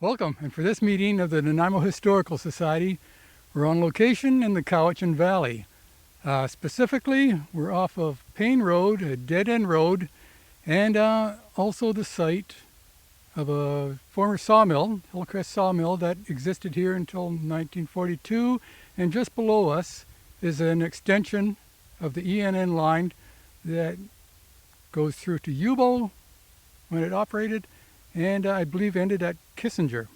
Welcome, and for this meeting of the Nanaimo Historical Society, we're on location in the Cowichan Valley. Specifically, we're off of Payne Road, a dead-end road, and also the site of a former sawmill, Hillcrest Sawmill, that existed here until 1942, and just below us is an extension of the ENN line that goes through to Yubo when it operated, and I believe ended at Kissinger.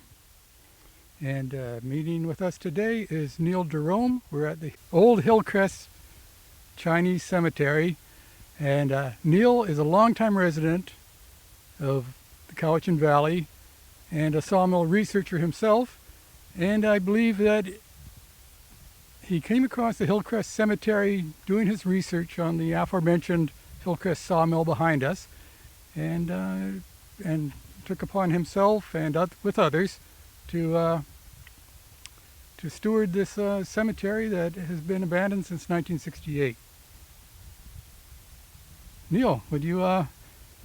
And meeting with us today is Neil Dirom. We're at the Old Hillcrest Chinese Cemetery, and Neil is a longtime resident of the Cowichan Valley and a sawmill researcher himself, and I believe that he came across the Hillcrest Cemetery doing his research on the aforementioned Hillcrest sawmill behind us, and took upon himself and with others to steward this cemetery that has been abandoned since 1968. Neil, would you?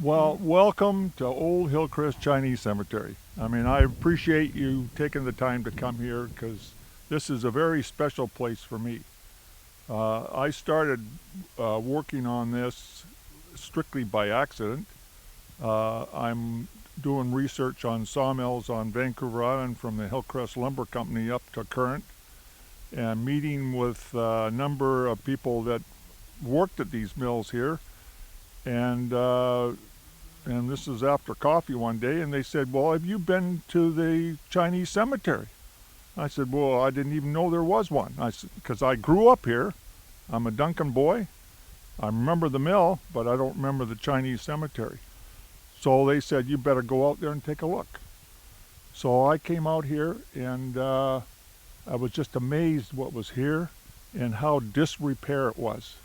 Well, welcome to Old Hillcrest Chinese Cemetery. I mean, I appreciate you taking the time to come here because this is a very special place for me. I started working on this strictly by accident. I'm doing research on sawmills on Vancouver Island from the Hillcrest Lumber Company up to current, and meeting with a number of people that worked at these mills here, and this is after coffee one day, and they said, well, have you been to the Chinese cemetery? I said, well, I didn't even know there was one. I said, because I grew up here. I'm a Duncan boy. I remember the mill, but I don't remember the Chinese cemetery. So they said, you better go out there and take a look. So I came out here, and I was just amazed what was here and how disrepair it was.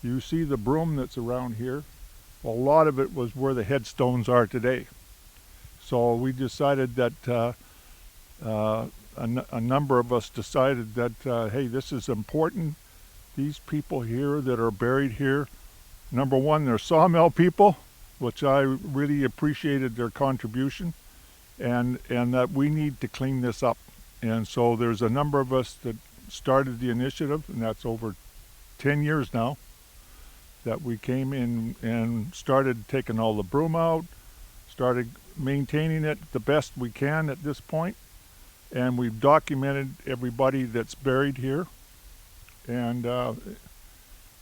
You see the broom that's around here. Well, a lot of it was where the headstones are today. So we decided that a number of us decided that, hey, this is important. These people here that are buried here, number one, they're sawmill people, which I really appreciated their contribution, and that we need to clean this up. And so there's a number of us that started the initiative, and that's over 10 years now, that we came in and started taking all the broom out, started maintaining it the best we can at this point, and we've documented everybody that's buried here, and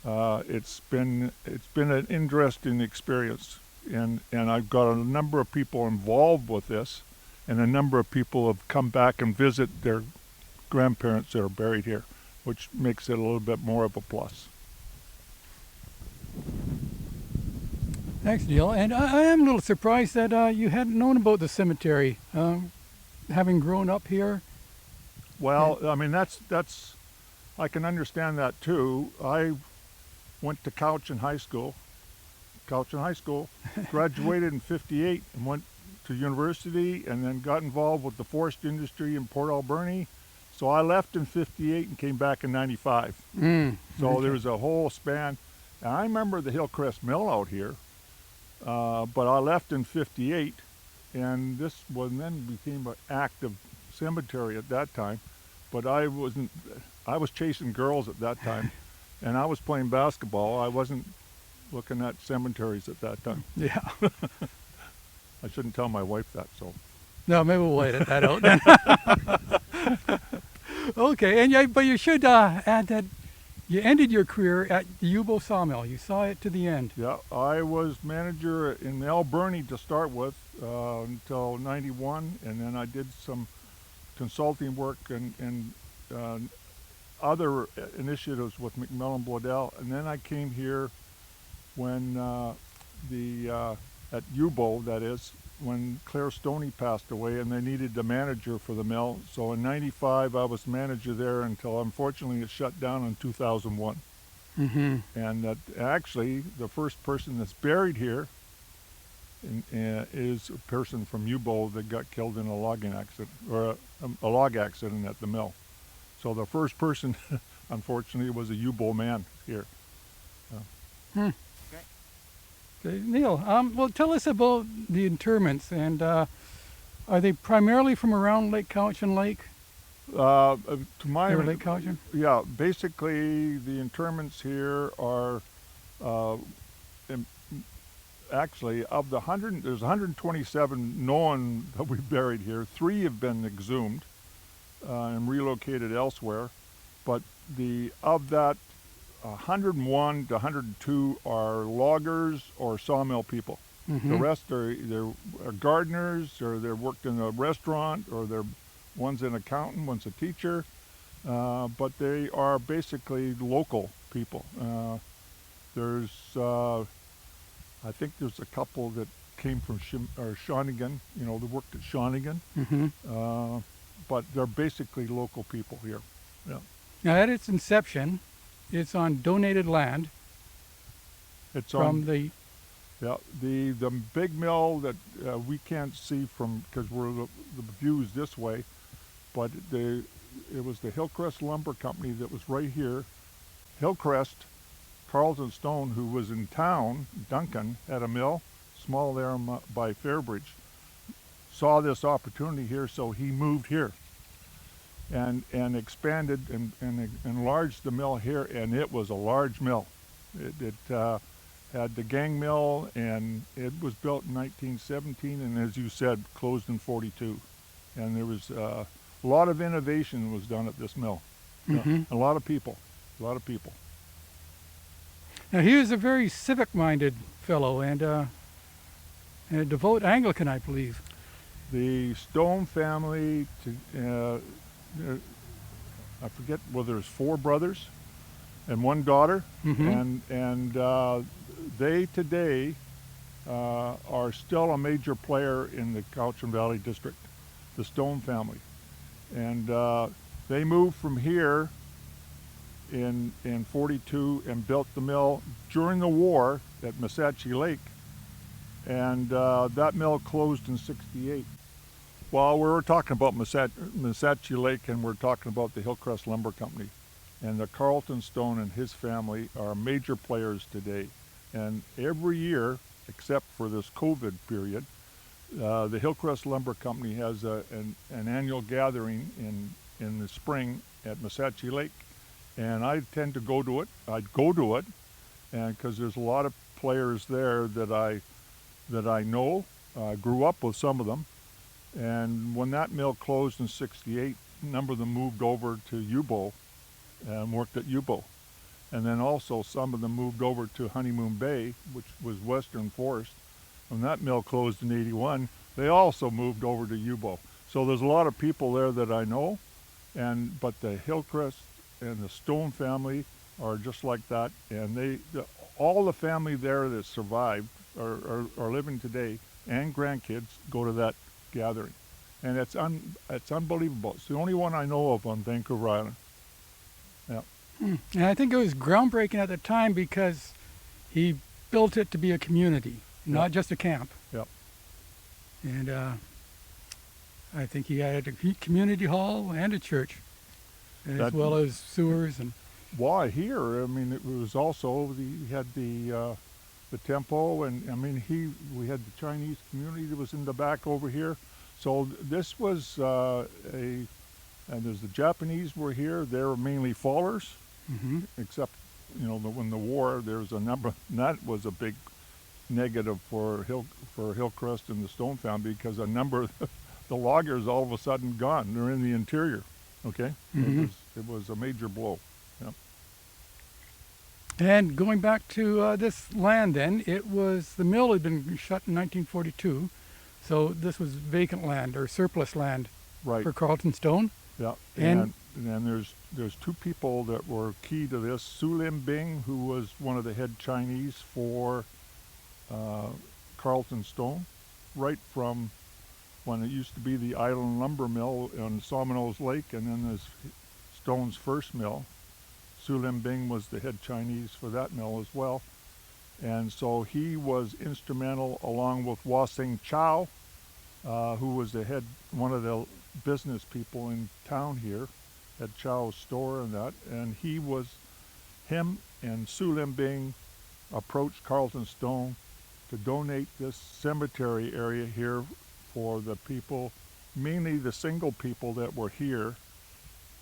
it's been an interesting experience. And I've got a number of people involved with this, and a number of people have come back and visit their grandparents that are buried here, which makes it a little bit more of a plus. Thanks, Neil. And I am a little surprised that you hadn't known about the cemetery, having grown up here. Well, I mean, that's I can understand that too. I went to Cowichan High School, graduated in '58 and went to university, and then got involved with the forest industry in Port Alberni. So I left in '58 and came back in '95. So okay. there was a whole span. And I remember the Hillcrest Mill out here, but I left in '58, and this was then became an active cemetery at that time. But I was chasing girls at that time, and I was playing basketball. I wasn't looking at cemeteries at that time. Yeah. I shouldn't tell my wife that, so. No, maybe we'll edit that out then. Okay, but you should add that you ended your career at the Yubo Sawmill. You saw it to the end. Yeah, I was manager in Alberni to start with until '91, and then I did some consulting work and other initiatives with McMillan Bladell, and then I came here when at Yubo, that is, when Claire Stoney passed away, and they needed the manager for the mill. So in '95, I was manager there until unfortunately it shut down in 2001. Mm-hmm. And that actually the first person that's buried here is a person from Yubo that got killed in a logging accident, or a log accident at the mill. So the first person, unfortunately, was a Yubo man here. Okay, Neil, well, tell us about the interments and Are they primarily from around Lake Cowichan Lake? To my They were Lake Cowichan? yeah, basically the interments here are im- actually of the 100. There's 127 known that we buried here. 3 have been exhumed and relocated elsewhere, but of that 101 to 102 are loggers or sawmill people. The rest are either gardeners, or they're worked in a restaurant, or one's an accountant, one's a teacher, but they are basically local people. I think there's a couple that came from Shawnigan, they worked at Shawnigan, but they're basically local people here. Yeah. Now, at its inception, it's on donated land It's from on the. Yeah, the big mill that we can't see from because the view's this way, but it was the Hillcrest Lumber Company that was right here. Hillcrest, Carlton Stone, who was in town, Duncan, had a mill, small there by Fairbridge, saw this opportunity here, so he moved here and expanded and enlarged the mill here, and it was a large mill. It had the gang mill, and it was built in 1917, and as you said, closed in 42. And there was a lot of innovation was done at this mill. A lot of people. Now, he was a very civic-minded fellow and a devout Anglican, I believe. The Stone family, I forget whether there's 4 brothers and 1 daughter, and they today are still a major player in the Cowichan Valley district, the Stone family. And they moved from here in 42 and built the mill during the war at Massachi Lake, and that mill closed in 68. Well, we were talking about Massachi Lake, and we're talking about the Hillcrest Lumber Company. And the Carlton Stone and his family are major players today. And every year, except for this COVID period, the Hillcrest Lumber Company has an annual gathering in the spring at Massachi Lake. And I tend to go to it. I'd go to it, and because there's a lot of players there that I know. I grew up with some of them. And when that mill closed in 68, a number of them moved over to Yubo and worked at Yubo. And then also some of them moved over to Honeymoon Bay, which was Western Forest. When that mill closed in 81, they also moved over to Yubo. So there's a lot of people there that I know, but the Hillcrest and the Stone family are just like that. And all the family there that survived are living today, and grandkids go to that gathering. And it's unbelievable. It's the only one I know of on Vancouver Island. Yeah. And I think it was groundbreaking at the time because he built it to be a community, not just a camp. Yep. And I think he added a community hall and a church, as well as sewers and. Why here? I mean, it was also he had the temple, and I mean we had the Chinese community that was in the back over here. So this was and there's the Japanese were here. They were mainly fallers, except when the war, there's a number, and that was a big negative for Hillcrest and the Stone family, because a number of the loggers all of a sudden gone. They're in the interior. Okay, it was a major blow. Yeah. And going back to this land, then the mill had been shut in 1942, so this was vacant land or surplus land for Carlton Stone. Yeah, and there's 2 people that were key to this. Su Lim Bing, who was one of the head Chinese for Carlton Stone, right from when it used to be the Island Lumber Mill on Sawmills Lake, and then there's Stone's first mill. Su Lim Bing was the head Chinese for that mill as well. And so he was instrumental, along with Wasing Chow, who was one of the business people in town here, at Chow's store and that. And him and Su Lim Bing approached Carlton Stone to donate this cemetery area here for the people, mainly the single people that were here,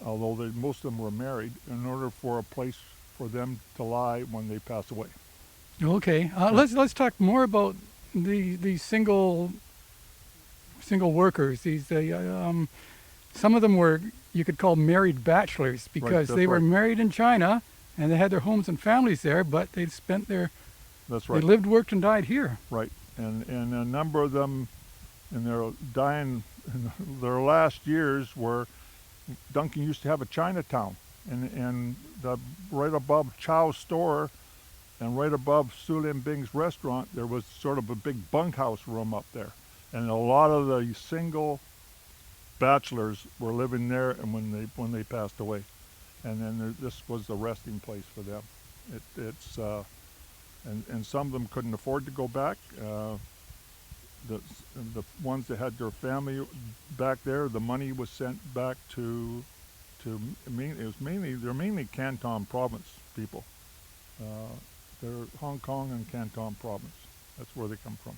although most of them were married, in order for a place for them to lie when they pass away. Okay, let's talk more about these single workers. These some of them were, you could call, married bachelors, because they were married in China and they had their homes and families there, but they spent their That's right. they lived, worked, and died here. Right, and a number of them, in their dying, in their last years, were, Duncan used to have a Chinatown, and right above Chow's store, and right above Su Lin Bing's restaurant, there was sort of a big bunkhouse room up there, and a lot of the single bachelors were living there, and when they passed away, and then this was the resting place for them. And some of them couldn't afford to go back. The ones that had their family back there, the money was sent back to they're mainly Canton province people. They're Hong Kong and Canton province. That's where they come from.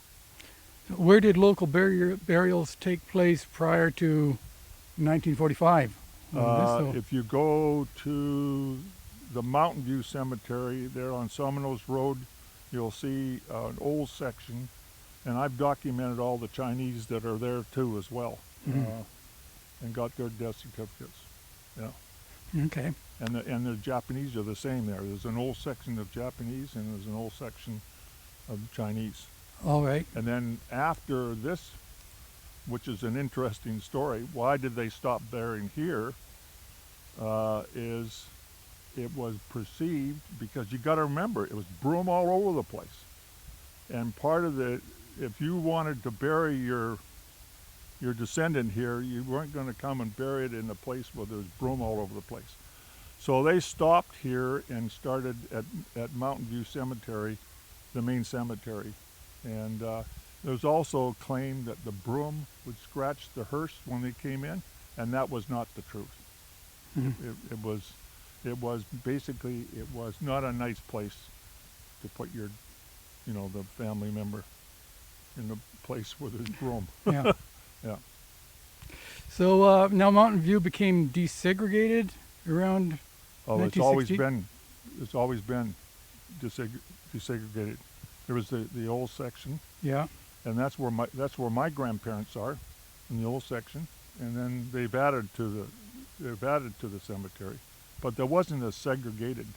Where did local burials take place prior to 1945? If you go to the Mountain View Cemetery there on Somnos Road, you'll see an old section, and I've documented all the Chinese that are there too as well, and got their death certificates. Yeah. Okay. And the Japanese are the same there. There's an old section of Japanese and there's an old section of Chinese. All right. And then after this, which is an interesting story, why did they stop burying here? Is it was perceived, because you got to remember, it was broom all over the place. And part of if you wanted to bury your descendant here, you weren't going to come and bury it in a place where there's broom all over the place. So they stopped here and started at Mountain View Cemetery, the main cemetery. And there's also a claim that the broom would scratch the hearse when they came in, and that was not the truth. It was basically, it was not a nice place to put your, the family member in the place where there's broom. Yeah. Yeah. So now Mountain View became desegregated around. Oh, 1960? It's always been desegregated. There was the old section. Yeah. And that's where my grandparents are, in the old section, and then they've added to the cemetery, but there wasn't a segregated.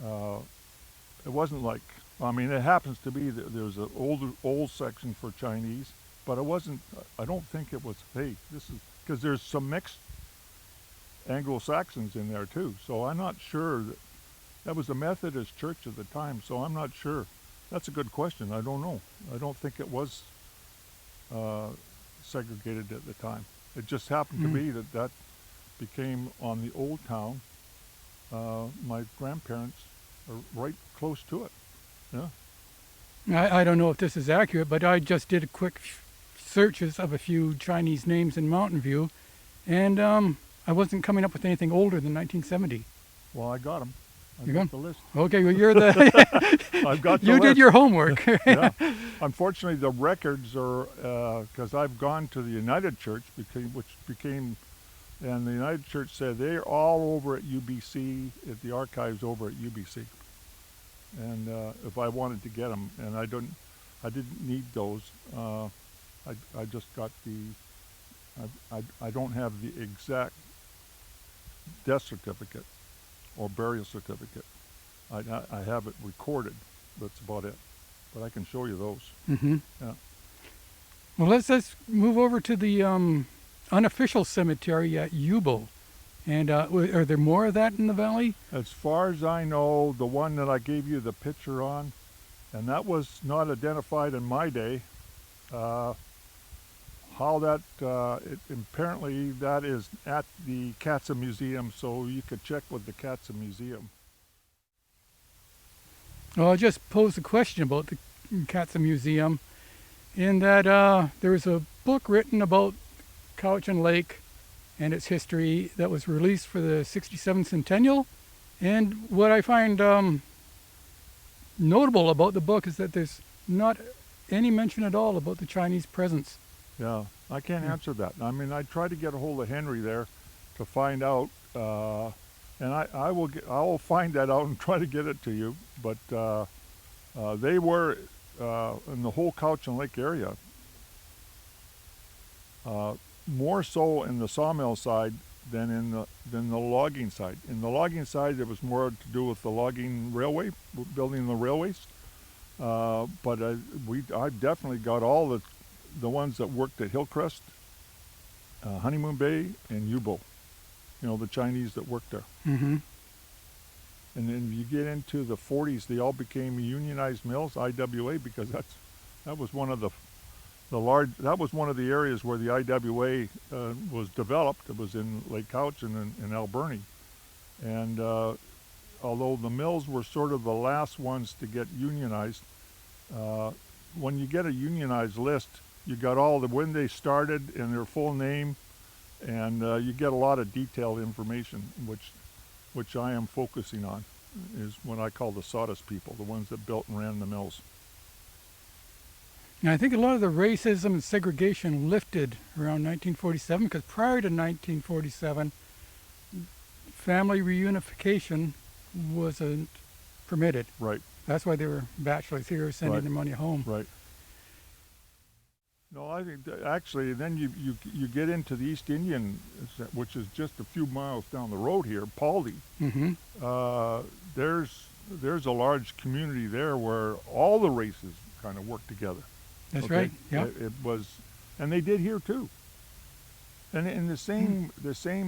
It wasn't like, it happens to be that there's an old section for Chinese, but it wasn't. I don't think it was. Hey, this is because there's some mixed Anglo-Saxons in there too. So I'm not sure that was the Methodist church at the time. So I'm not sure. That's a good question. I don't know. I don't think it was segregated at the time. It just happened to be that became on the old town. My grandparents are right close to it. Yeah. I don't know if this is accurate, but I just did a quick searches of a few Chinese names in Mountain View, and I wasn't coming up with anything older than 1970. Well, I got them. You got the list. Okay, well, you're the. I've got the you list. did your homework. Yeah. Unfortunately, the records are because I've gone to the United Church, and the United Church said they're all over at UBC, at the archives over at UBC. And if I wanted to get them, and I didn't need those. I just got I don't have the exact death certificate or burial certificate. I have it recorded. That's about it. But I can show you those. Mm-hmm. Yeah. Well, let's move over to the unofficial cemetery at Yubo. And are there more of that in the valley? As far as I know, the one that I gave you the picture on, and that was not identified in my day. How that, apparently that is at the Katza Museum, so you could check with the Katza Museum. Well, I just posed a question about the Katza Museum, in that there was a book written about Cowichan Lake and its history that was released for the 67th centennial. And what I find notable about the book is that there's not any mention at all about the Chinese presence Yeah, I can't Yeah. answer that. I mean, I tried to get a hold of Henry there to find out, and I will find that out and try to get it to you. But they were in the whole Cowichan Lake area, more so in the sawmill side than the logging side. In the logging side, it was more to do with the logging railway, building the railways. But I've definitely got all the ones that worked at Hillcrest, Honeymoon Bay, and Yubo. You know, the Chinese that worked there. Mm-hmm. And then you get into the 40s, they all became unionized mills, IWA, because that was one of that was one of the areas where the IWA was developed. It was in Lake Cowichan in Alberni. And although the mills were sort of the last ones to get unionized, when you get a unionized list, you got all when they started and their full name, and you get a lot of detailed information, which I am focusing on, is what I call the sawdust people, the ones that built and ran the mills. And I think a lot of the racism and segregation lifted around 1947, because prior to 1947, family reunification wasn't permitted. Right, That's why they were bachelors here sending Right. their money home. right. No, I think that actually, then you get into the East Indian, which is just a few miles down the road here, Paldy. Mm-hmm. There's a large community there where all the races kind of work together. That's Okay? right. Yeah. It was, and they did here too. And the same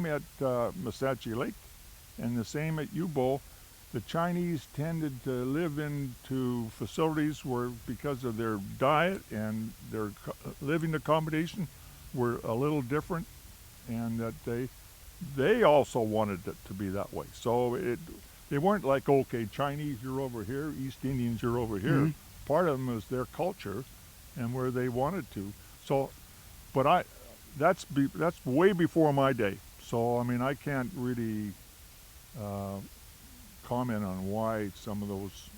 at Massachi Lake, and the same at Yubo. The Chinese tended to live into facilities where, because of their diet and their living accommodation, were a little different, and that they also wanted it to be that way. So they weren't like, okay, Chinese, you're over here, East Indians, you're over here. Mhm. Part of them was their culture and where they wanted to. So, but that's way before my day. So I mean, I can't really comment on why some of those,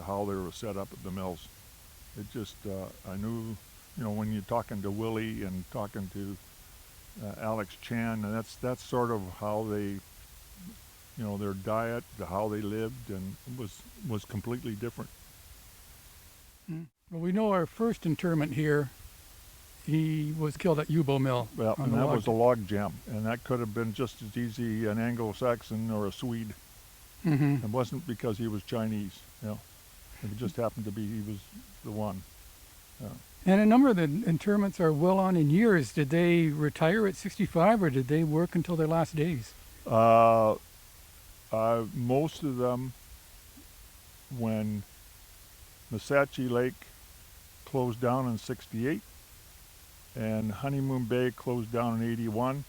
how they were set up at the mills. It just, I knew, when you're talking to Willie and talking to Alex Chan, and that's sort of how they, their diet, how they lived, and it was completely different. Well, we know our first interment here, he was killed at Yubo Mill. Well, on and the that log was a log jam, and that could have been just as easy an Anglo-Saxon or a Swede. Mm-hmm. It wasn't because he was Chinese, It just happened to be he was the one. And a number of the interments are well on in years. Did they retire at 65, or did they work until their last days? Most of them, when Massachi Lake closed down in '68 and Honeymoon Bay closed down in '81,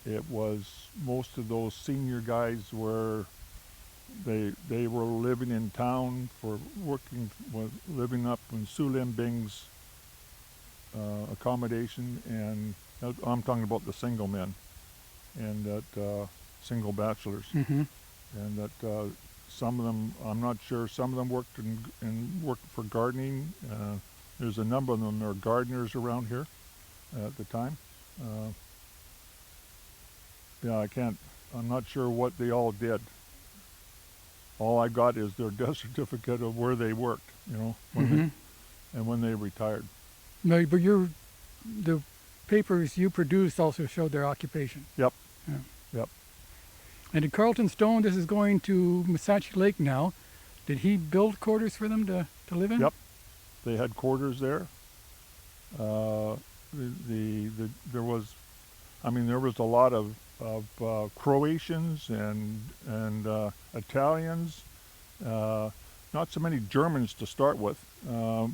it was most of those senior guys were they were living in town living up in Su Lim Bing's accommodation, and I'm talking about the single men and that single bachelors. Mm-hmm. And that some of them, I'm not sure, some of them worked worked for gardening. There's a number of them that are gardeners around here at the time. I'm not sure what they all did. All I got is their death certificate of where they worked, Mm-hmm. and when they retired. No, but the papers you produced also showed their occupation. Yep. Yeah. Yep. And did Carlton Stone, this is going to Massachi Lake now, did he build quarters for them to live in? Yep. They had quarters there. There was a lot of Croatians and Italians, not so many Germans to start with,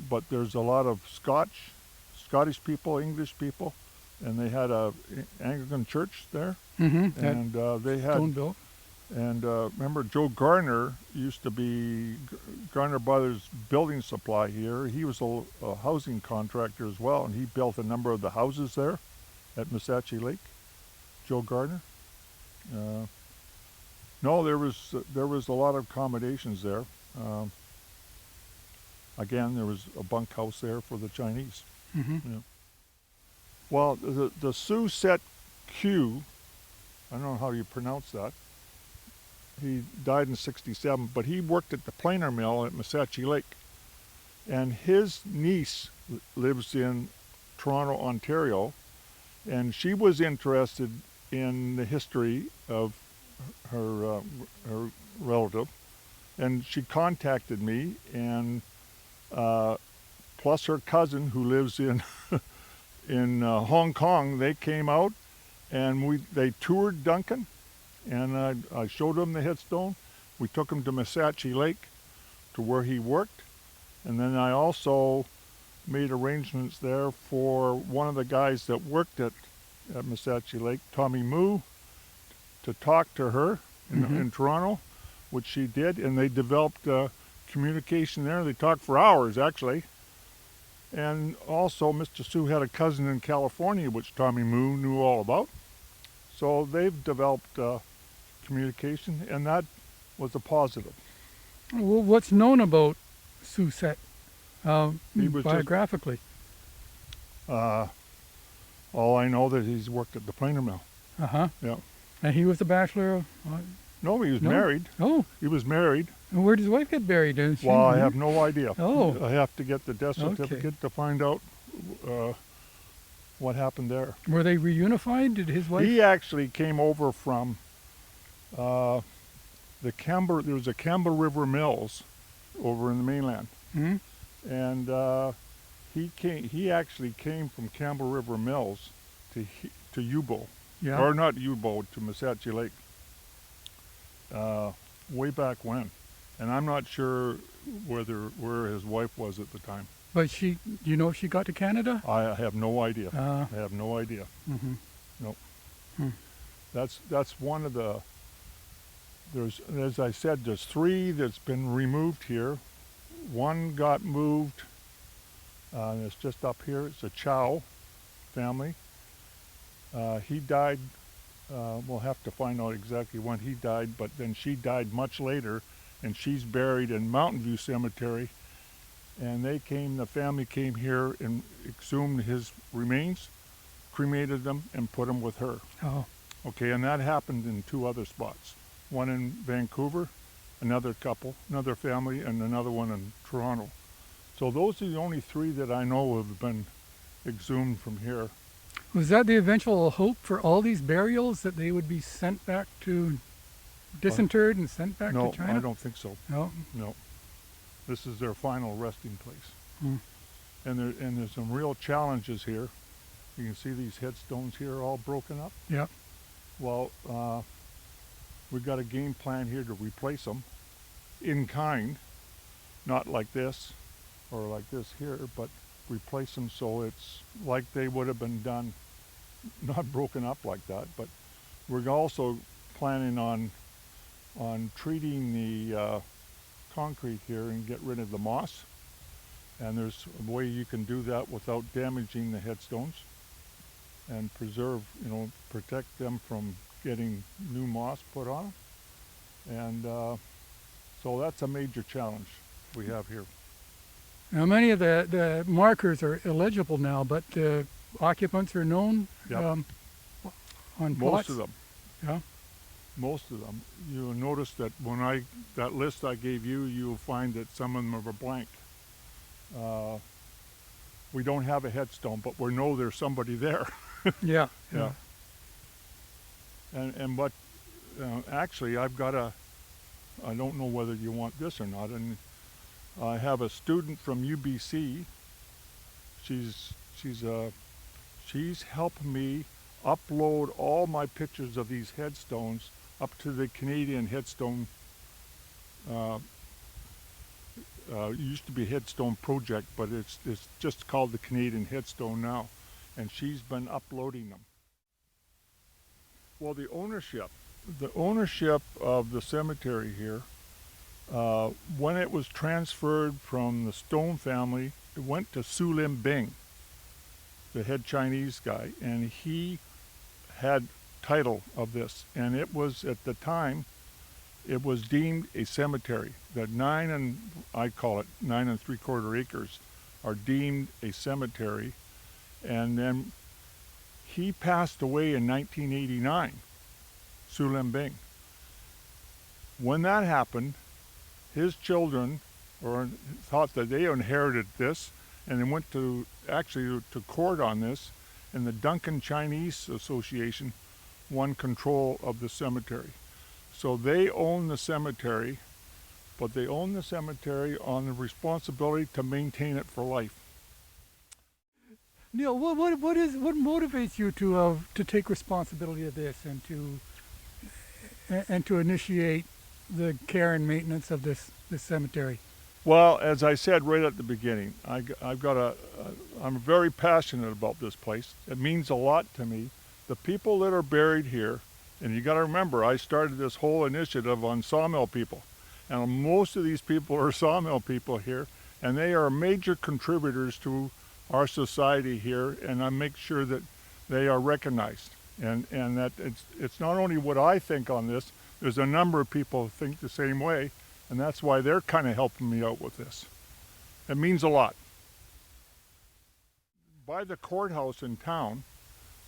but there's a lot of Scottish people, English people, and they had a Anglican church there, Mm-hmm. and they had Stone built. And remember, Joe Garner used to be Garner Brothers Building Supply here. He was a housing contractor as well, and he built a number of the houses there at Massachi Lake. Joe Garner. No, there was a lot of accommodations there. Again, there was a bunkhouse there for the Chinese. Mm-hmm. Yeah. Well, the Sioux Set Q, I don't know how you pronounce that. He died in '67, but he worked at the planer mill at Missachi Lake. And his niece lives in Toronto, Ontario, and she was interested in the history of her relative, and she contacted me, and plus her cousin who lives in in Hong Kong. They came out and they toured Duncan, and I showed them the headstone. We took him to Missachi Lake to where he worked, and then I also made arrangements there for one of the guys that worked at Missachi Lake, Tommy Moo, to talk to her in Toronto, which she did, and they developed communication there. They talked for hours, actually. And also, Mr. Sioux had a cousin in California, which Tommy Moo knew all about. So they've developed communication, and that was a positive. Well, what's known about Sioux Set He was biographically? All I know that he's worked at the planer mill. Uh-huh. Yeah. And he was a bachelor of... No, he was No? married. Oh, He was married. and where did his wife get buried? Is she Well, I here? have no idea. Oh. I have to get the death Okay. certificate to find out what happened there. Were they reunified? Did his wife... He actually came over from the Camber. There was a Camber River Mills over in the mainland, Hmm? and he actually came from Camber River Mills to Yubo, Yeah. or not Yubo, to Missachi Lake. Way back when, and I'm not sure where his wife was at the time. But she... Do you know if she got to Canada? I have no idea. Uh, I have no idea. mhm. That's one of the. There's, as I said, there's 3 that's been removed here. One got moved. And it's just up here. It's a Chow family. He died. We'll have to find out exactly when he died, but then she died much later, and she's buried in Mountain View Cemetery. And the family came here and exhumed his remains, cremated them, and put them with her. Oh. Okay, and that happened in 2 other spots. One in Vancouver, another couple, another family, and another one in Toronto. So those are the only 3 that I know have been exhumed from here. Was that the eventual hope for all these burials, that they would be sent back to... disinterred and sent back No, to China? I don't think so. No. No. This is their final resting place. Hmm. And there's some real challenges here. You can see these headstones here all broken up. Yep. Well, we've got a game plan here to replace them in kind, not like this or like this here, but replace them so it's like they would have been done, not broken up like that. But we're also planning on treating the concrete here and get rid of the moss. And there's a way you can do that without damaging the headstones and preserve, protect them from getting new moss put on them. And so that's a major challenge we have here. Now, many of the markers are illegible now, but the occupants are known. Yep. On Most plots. of them. Yeah. Most of them. You'll notice that when that list I gave you, you'll find that some of them are blank. We don't have a headstone, but we know there's somebody there. Yeah. Yeah. And but actually, I've got I don't know whether you want this or not, and I have a student from UBC. She's helped me upload all my pictures of these headstones up to the Canadian Headstone. It used to be Headstone Project, but it's just called the Canadian Headstone now, and she's been uploading them. Well, the ownership of the cemetery here, when it was transferred from the Stone family, it went to Su Lim Bing, the head Chinese guy, and he had title of this, and it was, at the time, it was deemed a cemetery. That 9 3/4 acres are deemed a cemetery, and then he passed away in 1989, Su Lim Bing. When that happened, his children thought that they inherited this, and they went to court on this, and the Duncan Chinese Association won control of the cemetery. So they own the cemetery, but they own the cemetery on the responsibility to maintain it for life. Neil, what motivates you to take responsibility of this and to initiate the care and maintenance of this cemetery? Well, as I said right at the beginning, I'm very passionate about this place. It means a lot to me. The people that are buried here, and you got to remember, I started this whole initiative on sawmill people, and most of these people are sawmill people here, and they are major contributors to our society here, and I make sure that they are recognized, and that it's not only what I think on this. There's a number of people who think the same way, and that's why they're kind of helping me out with this. It means a lot. By the courthouse in town,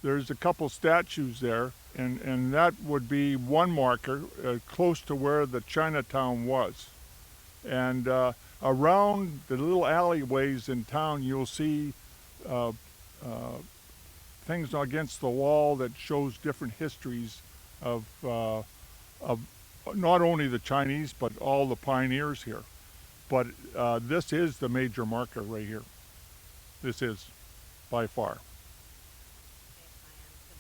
there's a couple statues there, and that would be one marker close to where the Chinatown was. And around the little alleyways in town, you'll see things against the wall that shows different histories of not only the Chinese, but all the pioneers here. But this is the major marker right here. This is, by far.